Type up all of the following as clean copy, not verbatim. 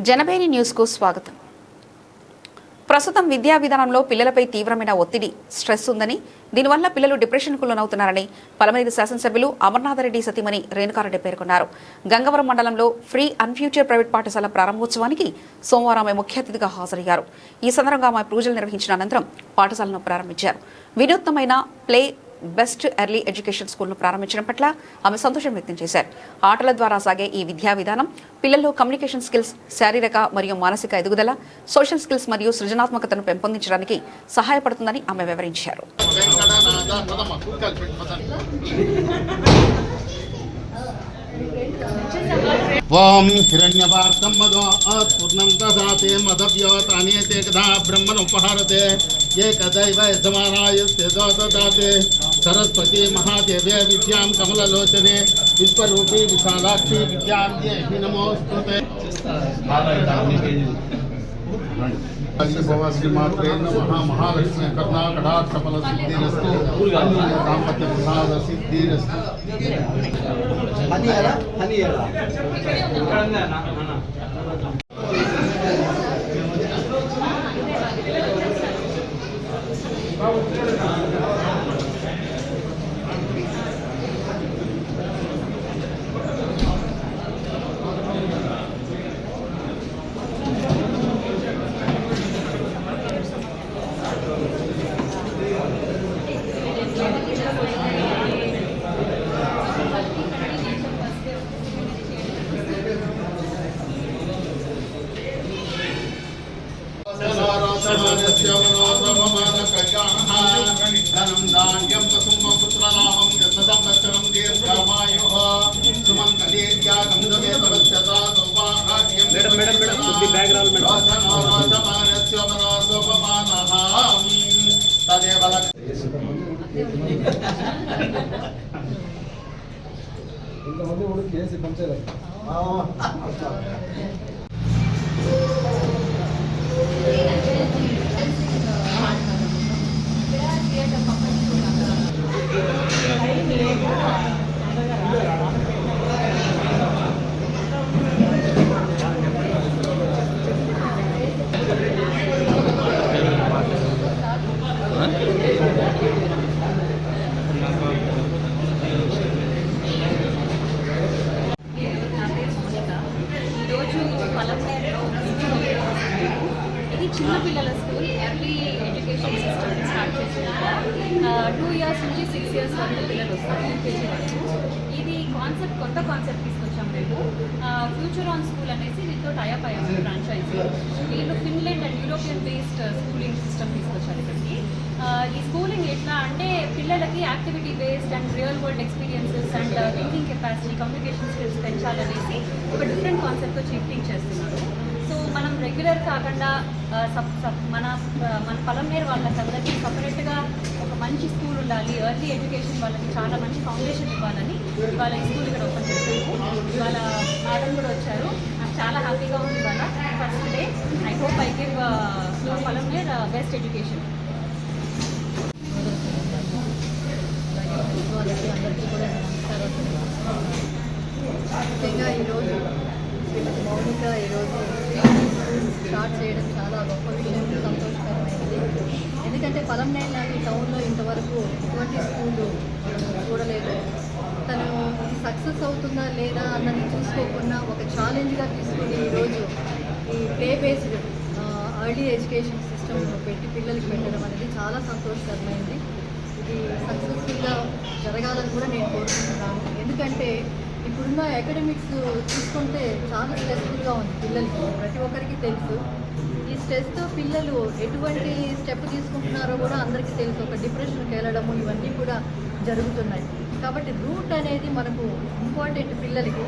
జనబేరి న్యూస్కు స్వాగతం. ప్రస్తుతం విద్యా విధానంలో పిల్లలపై తీవ్రమైన ఒత్తిడి, స్ట్రెస్ ఉందని, దీనివల్ల పిల్లలు డిప్రెషన్కు లోనవుతున్నారని పలమనేరు శాసనసభ్యులు అమర్నాథరెడ్డి సతీమణి రేణుకారెడ్డి పేర్కొన్నారు. గంగవరం మండలంలో ఫ్రీ అండ్ ఫ్యూచర్ ప్రైవేట్ పాఠశాల ప్రారంభోత్సవానికి సోమవారం ఆమె ముఖ్య అతిథిగా హాజరయ్యారు. ఈ సందర్భంగా ఆమె పూజలు నిర్వహించిన అనంతరం పాఠశాలను ప్రారంభించారు. వినూత్నమైన ప్లే బెస్ట్ ఎర్లీ ఎడ్యుకేషన్ స్కూల్ను ప్రారంభించడం పట్ల ఆమె సంతోషం వ్యక్తం చేశారు. ఆటల ద్వారా సాగే ఈ విద్యా విధానం పిల్లల్లో కమ్యూనికేషన్ స్కిల్స్, శారీరక మరియు మానసిక ఎదుగుదల, సోషల్ స్కిల్స్ మరియు సృజనాత్మకతను పెంపొందించడానికి సహాయపడుతుందని ఆమె వివరించారు. ఓం హిరణ్యవార్తం మదో పూర్ణంతసాతే మదవ్యోతానేతే కథా బ్రహ్మణ ఉపహారతే ఏకదైవ యజమానాయస్తే దోదదాతే సరస్వతి మహాదేవే విద్యాం కమలలోచనే విశ్వరూపీ విశాలాక్షి విద్యాం దేవి నమోస్తుతే. శ్రీమాత్రే నమః. మహాలక్ష్మి కరుణా కటాక్ష ఫల సిద్ధిరస్తు, దాంపత్య ప్రసాద సిద్ధిరస్తు. చిన్నపిల్లల school early education system start చేసిన 2 years నుంచి 6 years వరకు పిల్లలు వస్తారు యూకేజీ వరకు. ఇది కొత్త కాన్సెప్ట్ తీసుకొచ్చాం మేము. ఫ్యూచర్ ఆన్ స్కూల్ అనేసి దీంతో టైఅప్ అయ్యాము ఫ్రాంచైజీ. వీళ్ళు Finland and European based schooling system తీసుకొచ్చారు ఇక్కడికి. ఈ స్కూలింగ్ ఎట్లా అంటే పిల్లలకి activity based and real world experiences and thinking capacity, communication skills పెంచాలనేసి ఒక డిఫరెంట్ కాన్సెప్ట్తో షిఫ్టింగ్ చేస్తున్నారు. సో మనం రెగ్యులర్ కాకుండా మన పలమనేరు వాళ్ళకి సపరేట్గా ఒక మంచి స్కూల్ ఉండాలి, ఎర్లీ ఎడ్యుకేషన్ వాళ్ళకి చాలా మంచి ఫౌండేషన్ ఇవ్వాలని ఇవాళ ఈ స్కూల్ ఇక్కడ ఓపెన్ చేశాము. ఇవాళ మేడం కూడా వచ్చారు. నాకు చాలా హ్యాపీగా ఉంది. ఇవాళ first day. I hope I give Palamaner best education. అందరికీ కూడా నమస్కారం. ముఖ్యంగా ఈరోజు మౌనిక ఈరోజు స్టార్ట్ చేయడం చాలా గొప్ప విషయం, సంతోషకరమైనది. ఎందుకంటే పలమనేరు లాంటి టౌన్లో ఇంతవరకు ఇటువంటి స్కూళ్ళు చూడలేదు. తను సక్సెస్ అవుతుందా లేదా అన్నది చూసుకోకుండా ఒక ఛాలెంజ్గా తీసుకుని ఈరోజు ఈ play based early education system పెట్టి పిల్లలకి పెట్టడం అనేది చాలా సంతోషకరమైంది. ఇది సక్సెస్ఫుల్గా జరగాలని కూడా నేను కోరుకుంటున్నాను. ఎందుకంటే ఇప్పుడున్న అకాడమిక్స్ చూసుకుంటే చాలా స్ట్రెస్ఫుల్గా ఉంది పిల్లలకి, ప్రతి ఒక్కరికి తెలుసు. ఈ స్ట్రెస్తో పిల్లలు ఎటువంటి స్టెప్ తీసుకుంటున్నారో కూడా అందరికీ తెలుసు. ఒక డిప్రెషన్కి వెళ్ళడము ఇవన్నీ కూడా జరుగుతున్నాయి. కాబట్టి రూట్ అనేది మనకు ఇంపార్టెంట్ పిల్లలకి.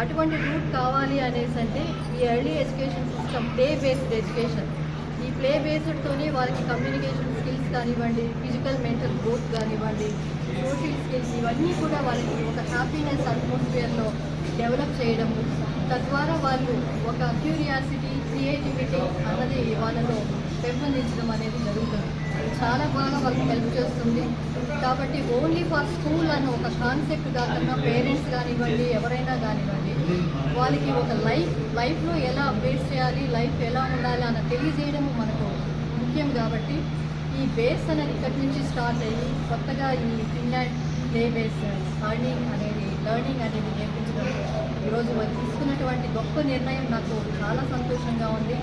అటువంటి రూట్ కావాలి అనేసి అంటే ఈ early education system play based education. ఈ ప్లే బేస్డ్తోనే వాళ్ళకి కమ్యూనికేషన్ స్కిల్స్ కానివ్వండి, ఫిజికల్ మెంటల్ గ్రోత్ కానివ్వండి, సోషల్ స్కిల్స్ ఇవన్నీ కూడా వాళ్ళకి ఒక హ్యాపీనెస్ అట్మాస్ఫియర్లో డెవలప్ చేయడము, తద్వారా వాళ్ళు ఒక క్యూరియాసిటీ, క్రియేటివిటీ అన్నది వాళ్ళలో పెంపొందించడం అనేది జరుగుతుంది. చాలా బాగా వాళ్ళకి హెల్ప్ చేస్తుంది. కాబట్టి ఓన్లీ ఫర్ స్కూల్ అన్న ఒక కాన్సెప్ట్ కాకుండా పేరెంట్స్ కానివ్వండి, ఎవరైనా కానివ్వండి, వాళ్ళకి ఒక లైఫ్లో ఎలా బేస్ చేయాలి, లైఫ్ ఎలా ఉండాలి అన్న తెలియజేయడం మనకు ముఖ్యం. కాబట్టి ఈ బేస్ అనేది ఇక్కడి నుంచి స్టార్ట్ అయ్యి కొత్తగా ఈ ఫిన్లాండ్ ప్లే బేస్ లర్నింగ్ అనేది నేర్పించడం ఈరోజు వాళ్ళు తీసుకున్నటువంటి గొప్ప నిర్ణయం నాకు చాలా సంతోషంగా ఉంది.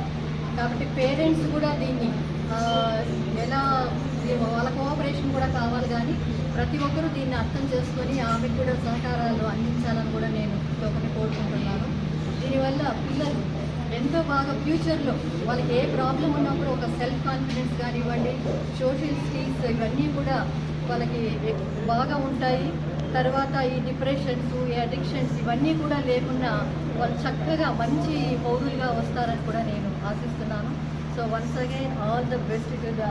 కాబట్టి పేరెంట్స్ కూడా దీన్ని ఎలా వాళ్ళ కోఆపరేషన్ కూడా కావాలి, కానీ ప్రతి ఒక్కరూ దీన్ని అర్థం చేసుకొని ఆమెకు కూడా సహకారాలు అందించాలని కూడా నేను ఒకటి కోరుకుంటున్నాను. దీనివల్ల పిల్లలు ఎంతో బాగా ఫ్యూచర్లో వాళ్ళకి ఏ ప్రాబ్లం ఉన్నప్పుడు ఒక సెల్ఫ్ కాన్ఫిడెన్స్ కానివ్వండి, సోషల్ స్కిల్స్ ఇవన్నీ కూడా వాళ్ళకి బాగా ఉంటాయి. తర్వాత ఈ డిప్రెషన్స్, ఈ అడిక్షన్స్ ఇవన్నీ కూడా లేకుండా వాళ్ళు చక్కగా మంచి పౌరులుగా వస్తారని కూడా నేను ఆశిస్తున్నాను. So once again all the best to the